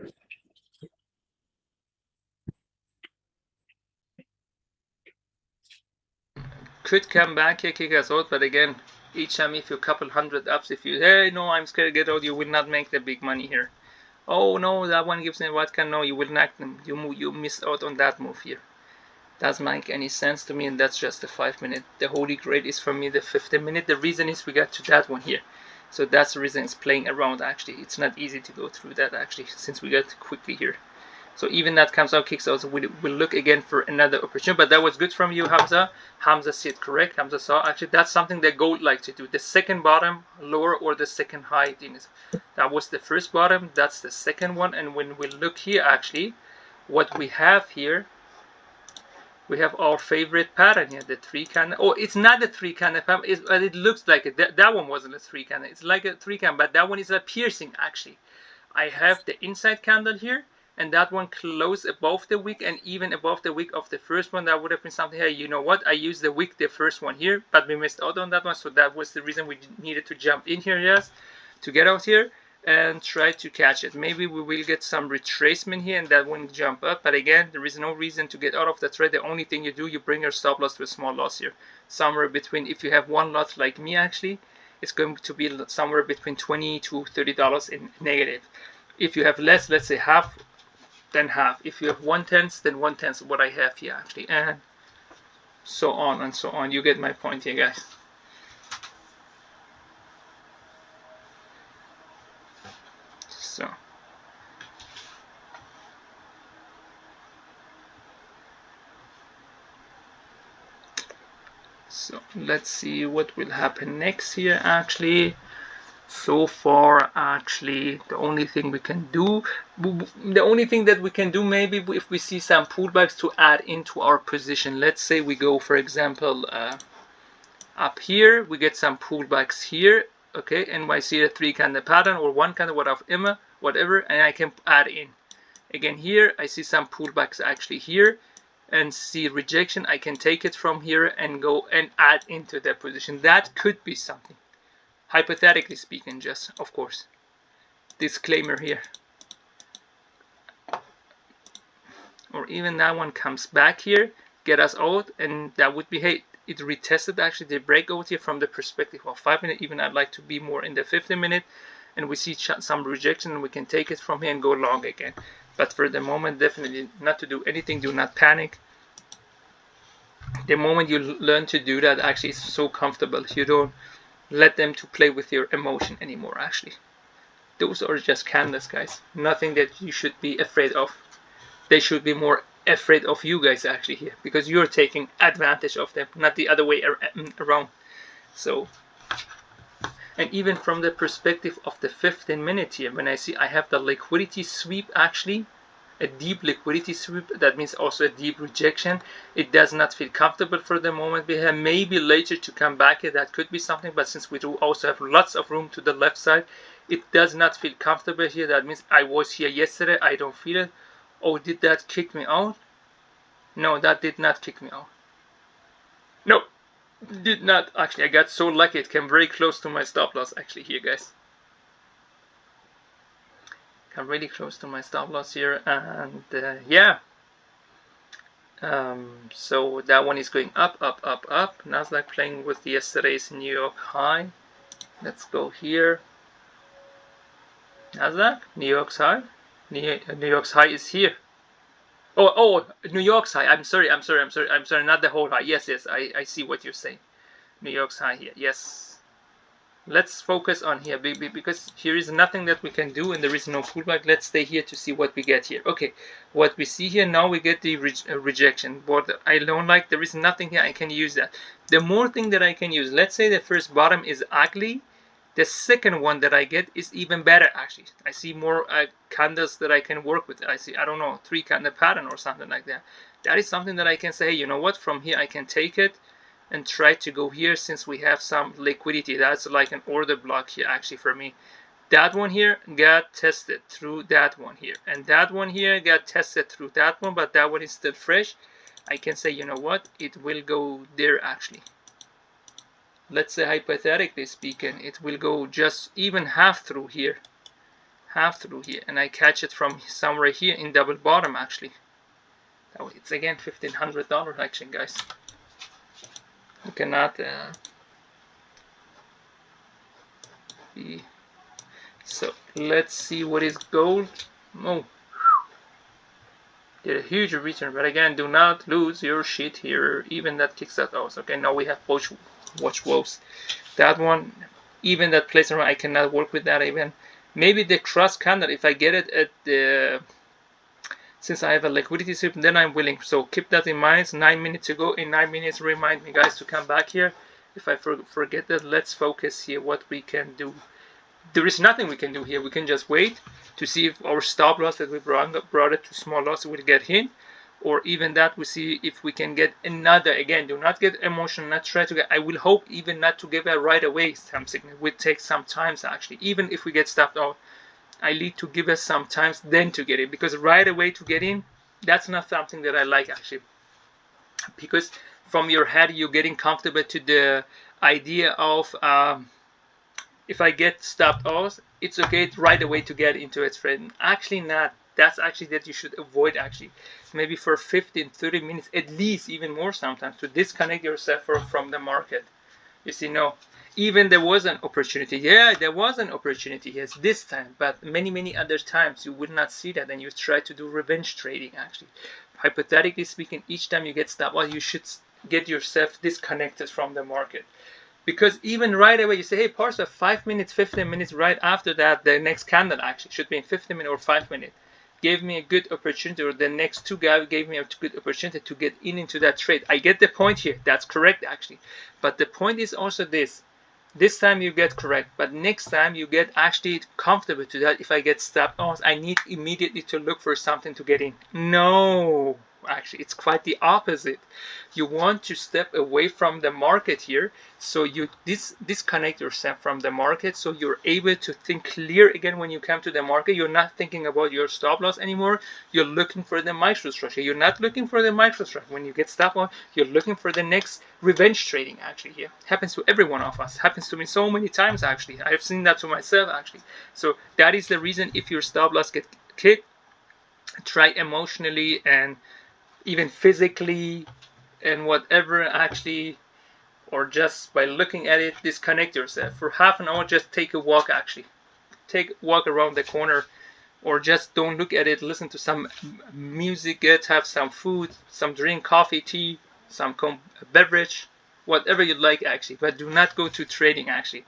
Could come back here, kick us out, but again, each time if you couple hundred ups, if you hey no, I'm scared to get out, you will not make the big money here. Oh no, that one gives me what can no, you will not. You miss out on that move here. Doesn't make any sense to me, and that's just the 5 minute. The holy grail is for me the 15 minute. The reason is we got to that one here, so that's the reason it's playing around. Actually, it's not easy to go through that actually, since we got quickly here. So even that comes out, kicks out. So we'll look again for another opportunity. But that was good from you, Hamza. Hamza said correct. Hamza saw actually that's something that gold like to do. The second bottom lower or the second high, Dennis. That was the first bottom. That's the second one. And when we look here, actually, what we have here, we have our favorite pattern here, the three candle. Oh, it's not the three candle pattern. It looks like it. That one wasn't a three candle. It's like a three candle, but that one is a piercing actually. I have the inside candle here, and that one closed above the wick and even above the wick of the first one. That would have been something. Hey, you know what? I used the wick the first one here, but we missed out on that one, so that was the reason we needed to jump in here, yes, to get out here and try to catch it. Maybe we will get some retracement here and that won't jump up, but again, there is no reason to get out of the trade. The only thing you do, you bring your stop loss to a small loss here, somewhere between, if you have one lot like me actually, it's going to be somewhere between $20 to $30 in negative. If you have less, let's say half, then half. If you have 1/10, then 1/10 what I have here actually, and so on and so on. You get my point here, guys. So let's see what will happen next here actually. So far actually the only thing that we can do maybe if we see some pullbacks to add into our position. Let's say we go for example up here, we get some pullbacks here, okay, and I see a three candle pattern or one candle whatever, and I can add in. Again here I see some pullbacks actually here and see rejection. I can take it from here and go and add into that position. That could be something, hypothetically speaking, just of course. Disclaimer here. Or even that one comes back here, get us out, and that would be, hey, it retested actually the breakout here from the perspective of 5 minute. Even I'd like to be more in the 15 minute, and we see some rejection, and we can take it from here and go long again. But for the moment, definitely not to do anything. Do not panic. The moment you learn to do that, actually, it's so comfortable. You don't let them to play with your emotion anymore. Actually, those are just candles, guys. Nothing that you should be afraid of. They should be more afraid of you guys actually here, because you're taking advantage of them, not the other way around. So, and even from the perspective of the 15 minute here, when I see I have the liquidity sweep actually, a deep liquidity sweep, that means also a deep rejection. It does not feel comfortable for the moment. We have maybe later to come back here, that could be something, but since we do also have lots of room to the left side, it does not feel comfortable here. That means I was here yesterday, I don't feel it. Oh, did that kick me out? No, that did not kick me out. No, did not. Actually, I got so lucky. It came very close to my stop loss actually here, guys. Come really close to my stop loss here, and yeah. So that one is going up, up, up, up. Nasdaq playing with yesterday's New York high. Let's go here. Nasdaq, New York's high. New York's high is here. Oh, New York's high. I'm sorry. Not the whole high. Yes, I see what you're saying. New York's high here. Yes. Let's focus on here because here is nothing that we can do and there is no pullback. Let's stay here to see what we get here. Okay, what we see here now, we get the rejection. But I don't like, there is nothing here I can use that. The more thing that I can use, let's say the first bottom is ugly. The second one that I get is even better actually. I see more candles that I can work with. I see, I don't know, 3 candle pattern or something like that. That is something that I can say, hey, you know what, from here I can take it and try to go here since we have some liquidity. That's like an order block here actually for me. That one here got tested through that one here, and that one here got tested through that one, but that one is still fresh. I can say, you know what, it will go there actually. Let's say hypothetically speaking, it will go just even half through here, and I catch it from somewhere here in double bottom actually. It's again $1,500 actually, guys. You cannot be. So let's see what is gold. Oh, did a huge return, but again, do not lose your shit here. Even that kicks that out. Okay, now we have watch wolves. That one, even that place around, I cannot work with that even. Maybe the cross candle, if I get it at the, since I have a liquidity strip, then I'm willing. So keep that in mind. It's 9 minutes to go. In 9 minutes, remind me, guys, to come back here. If I forget that, let's focus here what we can do. There is nothing we can do here. We can just wait to see if our stop loss that we brought it to small loss will get hit, or even that we see if we can get another. Again, do not get emotional, not try to get. I will hope even not to give it right away something. It will take some time actually. Even if we get stopped out, I need to give us some time then to get it, because right away to get in, that's not something that I like actually, because from your head you're getting comfortable to the idea of if I get stopped off, it's okay right away to get into a trade. Actually not. That's actually that you should avoid actually. Maybe for 15, 30 minutes, at least even more sometimes, to disconnect yourself from the market. You see, no. Even there was an opportunity. Yeah, there was an opportunity, yes, this time. But many other times you would not see that, and you try to do revenge trading actually. Hypothetically speaking, each time you get stopped, well, you should get yourself disconnected from the market. Because even right away you say, hey, parts of 5 minutes, 15 minutes right after that, the next candle actually should be in 15 minutes or 5 minutes. Gave me a good opportunity, or the next two guys gave me a good opportunity to get into that trade. I get the point here. That's correct actually. But the point is also this. This time you get correct, but next time you get actually comfortable to that. If I get stopped off, I need immediately to look for something to get in. No, actually, it's quite the opposite. You want to step away from the market here, so you disconnect yourself from the market, so you're able to think clear again when you come to the market. You're not thinking about your stop loss anymore. You're looking for the microstructure. You're not looking for the microstructure. When you get stop loss, you're looking for the next revenge trading actually here. Happens to every one of us. Happens to me so many times actually. I've seen that to myself actually. So that is the reason, if your stop loss get kicked, try emotionally and even physically and whatever actually, or just by looking at it, disconnect yourself for half an hour. Just take a walk actually. Take a walk around the corner, or just don't look at it. Listen to some music, have some food, some drink, coffee, tea, some beverage, whatever you like actually, but do not go to trading actually.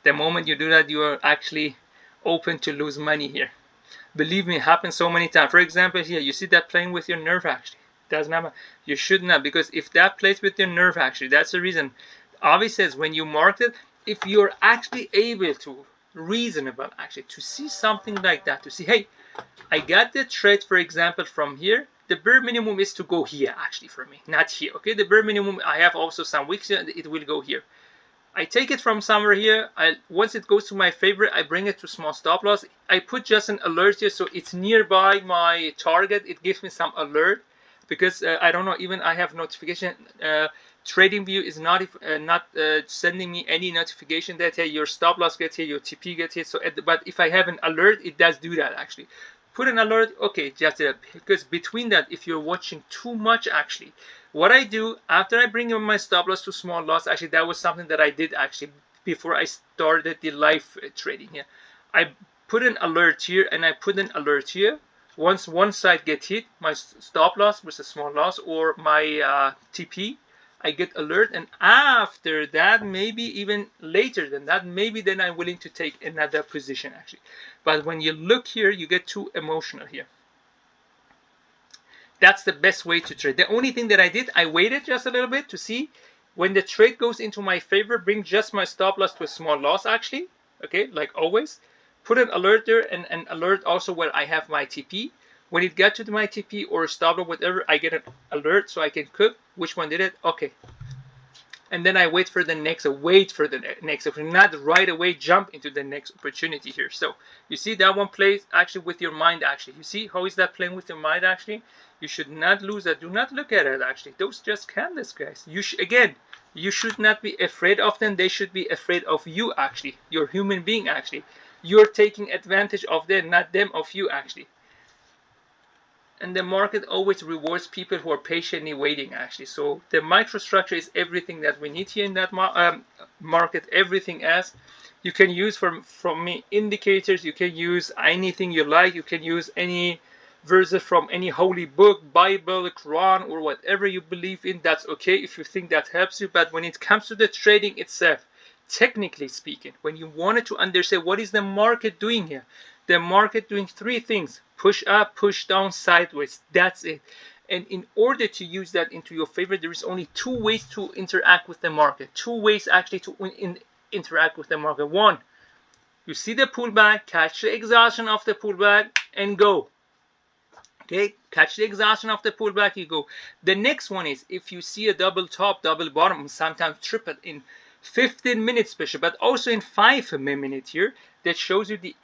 The moment you do that, you are actually open to lose money here. Believe me, it happens so many times. For example, here you see that playing with your nerve actually. Does not. You should not, because if that plays with your nerve actually, that's the reason. Avi says when you mark it, if you're actually able to reasonable actually to see something like that, to see, hey, I got the trade, for example, from here. The bare minimum is to go here actually for me, not here. Okay, the bare minimum, I have also some weeks here, it will go here. I take it from somewhere here. Once it goes to my favorite, I bring it to small stop loss. I put just an alert here, so it's nearby my target. It gives me some alert, because I don't know, even I have notification. TradingView is not sending me any notification that, hey, your stop loss gets here, your TP gets here. So, but if I have an alert, it does do that actually. Put an alert, okay, just that. Because between that, if you're watching too much actually, what I do after I bring in my stop loss to small loss, actually that was something that I did actually before I started the live trading here. I put an alert here and I put an alert here. Once one side gets hit, my stop loss with a small loss, or my TP, I get alert, and after that, maybe even later than that, maybe then I'm willing to take another position actually. But when you look here, you get too emotional here. That's the best way to trade. The only thing that I did, I waited just a little bit to see when the trade goes into my favor, bring just my stop loss to a small loss actually. Okay, like always. Put an alert there, and an alert also where I have my TP. When it gets to my TP or stop loss, whatever, I get an alert so I can cook. Which one did it? Okay. and then I wait for the next, if not right away jump into the next opportunity here. So you see that one plays actually with your mind actually. You see how is that playing with your mind actually? You should not lose that. Do not look at it actually. Those just candles, guys. Again, you should not be afraid of them. They should be afraid of you actually. You're a human being actually. You're taking advantage of them, not them of you actually. And the market always rewards people who are patiently waiting actually. So the microstructure is everything that we need here in that market. Everything else you can use from me indicators. You can use anything you like. You can use any verses from any holy book, Bible, Quran, or whatever you believe in. That's okay if you think that helps you. But when it comes to the trading itself, technically speaking, when you wanted to understand what is the market doing here, the market doing three things: push up, push down, sideways. That's it. And in order to use that into your favor, there is only two ways to interact with the market. Two ways actually to interact with the market. One, you see the pullback, catch the exhaustion of the pullback, and go. Okay, catch the exhaustion of the pullback, you go. The next one is if you see a double top, double bottom, sometimes triple in 15 minutes special, but also in 5 minutes here, that shows you the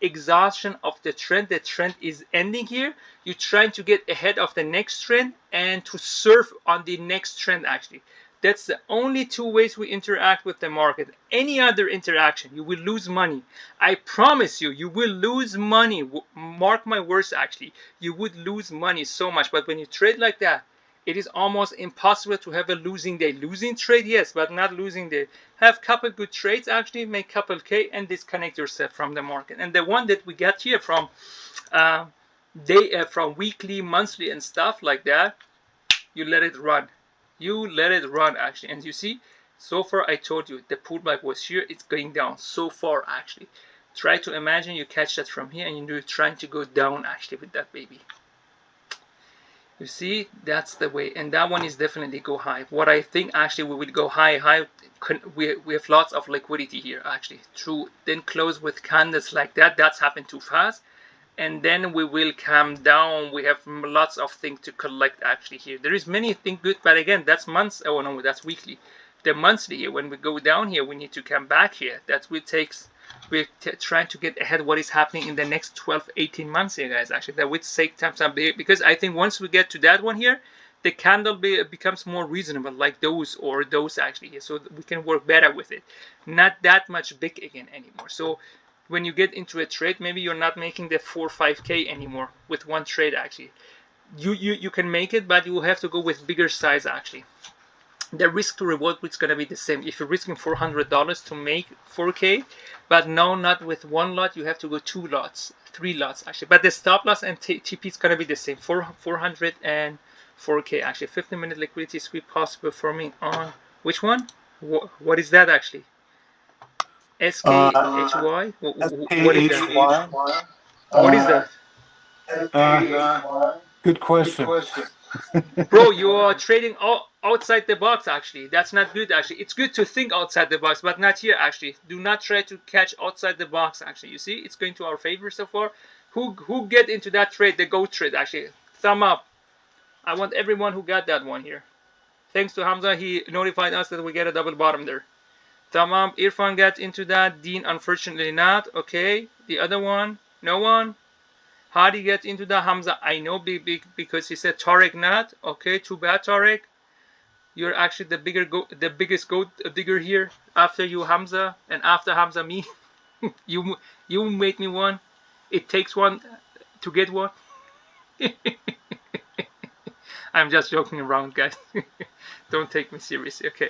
exhaustion of the trend. The trend is ending here. You're trying to get ahead of the next trend and to surf on the next trend actually. That's the only two ways we interact with the market. Any other interaction, you will lose money. I promise you, you will lose money. Mark my words actually. You would lose money so much. But when you trade like that, it is almost impossible to have a losing day. Losing trade, yes, but not losing day. Have couple good trades actually, make couple K and disconnect yourself from the market. And the one that we got here from from weekly, monthly and stuff like that, you let it run. You let it run actually. And you see, so far I told you the pullback was here, it's going down so far actually. Try to imagine you catch that from here and you're trying to go down actually with that baby. You see, that's the way. And that one is definitely go high. What I think actually we will go high. We have lots of liquidity here actually. True. Then close with candles like that. That's happened too fast. And then we will come down. We have lots of things to collect actually here. There is many things good, but again, that's months. Oh no, that's weekly. The monthly here, when we go down here, we need to come back here. That will takes. We're trying to get ahead what is happening in the next 12, 18 months here, guys. Actually, that would take time, because I think once we get to that one here, the candle becomes more reasonable, like those or those actually here, so we can work better with it. Not that much big again anymore. So when you get into a trade, maybe you're not making the 4 or 5K anymore with one trade actually. You can make it, but you will have to go with bigger size actually. The risk to reward is going to be the same. If you're risking $400 to make 4K, but no, not with one lot, you have to go 2 lots, 3 lots actually. But the stop loss and TP is going to be the same, 400 and 4K actually. 15-minute liquidity sweep possible for me on which one? What is that actually? SKHY? What is that? SKHY. What is that? Good question. Bro, you are trading outside the box actually. That's not good actually. It's good to think outside the box, but not here actually. Do not try to catch outside the box actually. You see, it's going to our favor so far. Who get into that trade, the GO trade actually? Thumb up. I want everyone who got that one here. Thanks to Hamza, he notified us that we get a double bottom there. Thumb up. Irfan got into that. Dean, unfortunately not. Okay. The other one, no one. How do you get into the Hamza? I know because he said Tarek not. Okay, too bad Tarek. You're actually the biggest goat digger here. After you Hamza, and after Hamza me. you made me one. It takes one to get one. I'm just joking around, guys. Don't take me seriously. Okay,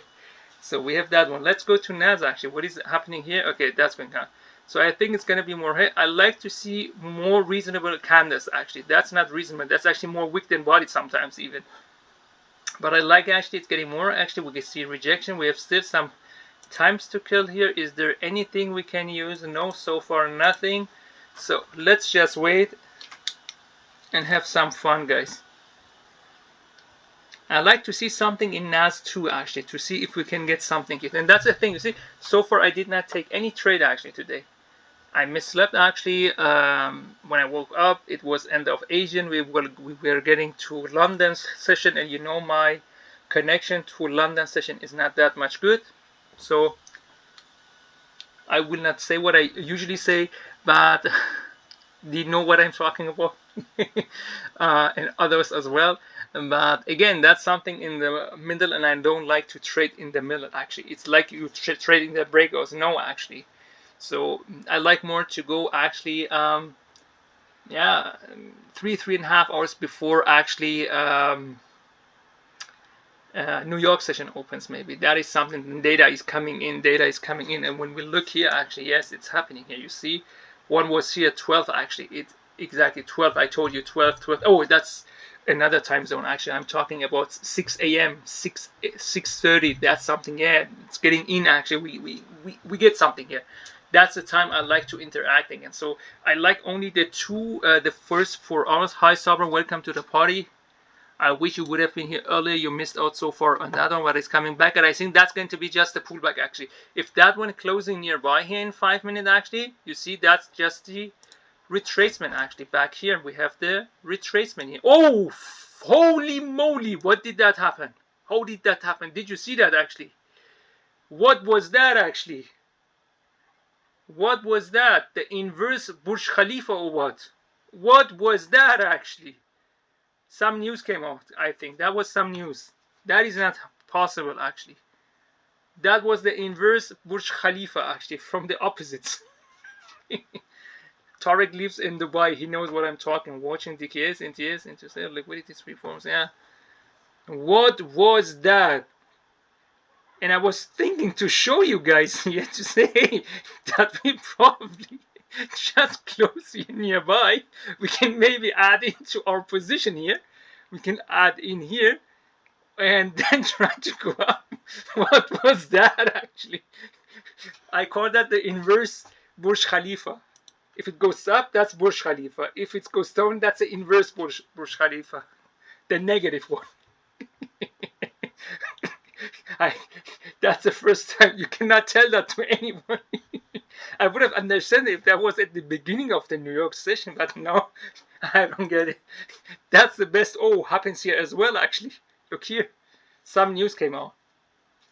so we have that one. Let's go to Nas actually. What is happening here? Okay, that's going on. So I think it's going to be more. I like to see more reasonable candles actually. That's not reasonable. That's actually more weak than body sometimes even. But I like actually it's getting more. Actually, we can see rejection. We have still some times to kill here. Is there anything we can use? No, so far nothing. So let's just wait and have some fun, guys. I like to see something in NAS too, actually, to see if we can get something here. And that's the thing, you see, so far I did not take any trade actually today. I misslept actually. When I woke up, it was end of Asian. We were getting to London's session, and you know my connection to London session is not that much good, so I will not say what I usually say, but do you know what I'm talking about? And others as well. But again, that's something in the middle, and I don't like to trade in the middle. Actually, it's like you trading the breakouts. No, actually, so I like more to go actually. Yeah, 3.5 hours before actually New York session opens. Maybe that is something. Data is coming in. Data is coming in, and when we look here, actually, yes, it's happening here. You see, one was here 12. Actually, it's exactly 12. I told you 12, 12. Oh, that's another time zone. Actually, I'm talking about 6 a.m. 6:30. That's something. Yeah, it's getting in. Actually, we get something here. That's the time I like to interact again. So I like only the first 4 hours. Hi, Sabra, welcome to the party. I wish you would have been here earlier. You missed out so far on that one, but it's coming back. And I think that's going to be just a pullback, actually. If that one closing nearby here in 5 minutes, actually, you see that's just the retracement, actually. Back here, we have the retracement here. Oh, holy moly. What did that happen? How did that happen? Did you see that, actually? What was that, actually? What was that? The inverse Burj Khalifa or what? What was that, actually? Some news came out, I think. That was some news. That is not possible, actually. That was the inverse Burj Khalifa, actually, from the opposites. Tarek lives in Dubai. He knows what I'm talking. Watching DKS, NTS, interstellar liquidity reforms. Yeah. What was that? And I was thinking to show you guys here to say that we probably just close here nearby. We can maybe add into our position here. We can add in here and then try to go up. What was that, actually? I call that the inverse Burj Khalifa. If it goes up, that's Burj Khalifa. If it goes down, that's the inverse Burj Khalifa. The negative one. I, that's the first time. You cannot tell that to anyone. I would have understood if that was at the beginning of the New York session, but no, I don't get it. That's the best. Oh, happens here as well, actually. Look here. Some news came out.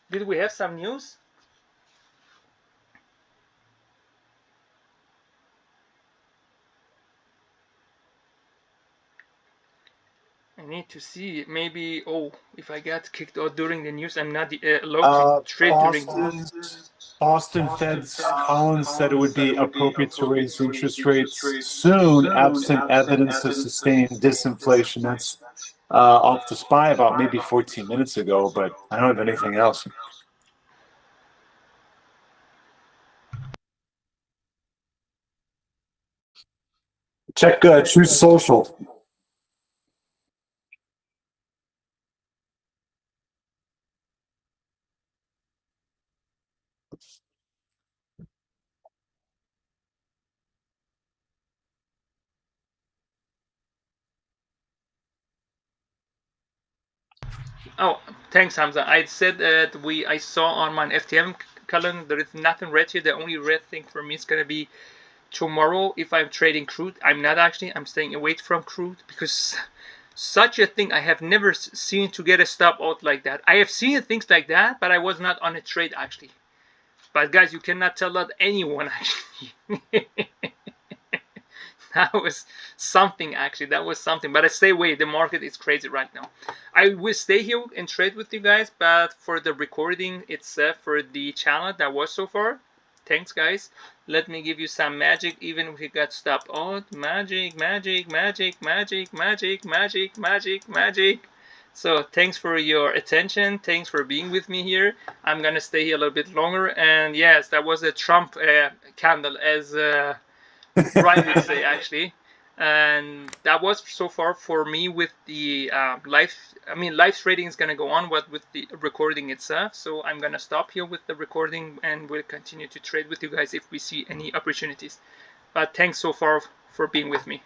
Did we have some news? I need to see. Maybe, oh, if I got kicked out during the news, I'm not allowed to trade during Boston, Boston Fed's Collins said it would be appropriate to raise interest rates soon, absent evidence of sustained disinflation. That's off the spy about maybe 14 minutes ago, but I don't have anything else. Check Truth Social. Oh, thanks, Hamza. I said that I saw on my FTM calendar there is nothing red here. The only red thing for me is gonna be tomorrow if I'm trading crude. I'm not actually. I'm staying away from crude because such a thing I have never seen to get a stop out like that. I have seen things like that, but I was not on a trade actually. But guys, you cannot tell that anyone actually. That was something actually. That was something. But I stay away. The market is crazy right now. I will stay here and trade with you guys, but for the recording itself, for the channel that was so far. Thanks, guys. Let me give you some magic, even if you got stopped out. Magic, magic, magic, magic, magic, magic, magic, magic. So thanks for your attention. Thanks for being with me here. I'm gonna stay here a little bit longer. And yes, that was a Trump candle, as Brian would say, actually. And that was so far for me with the live. I mean, live trading is gonna go on, but with the recording itself. So I'm gonna stop here with the recording, and we'll continue to trade with you guys if we see any opportunities. But thanks so far for being with me.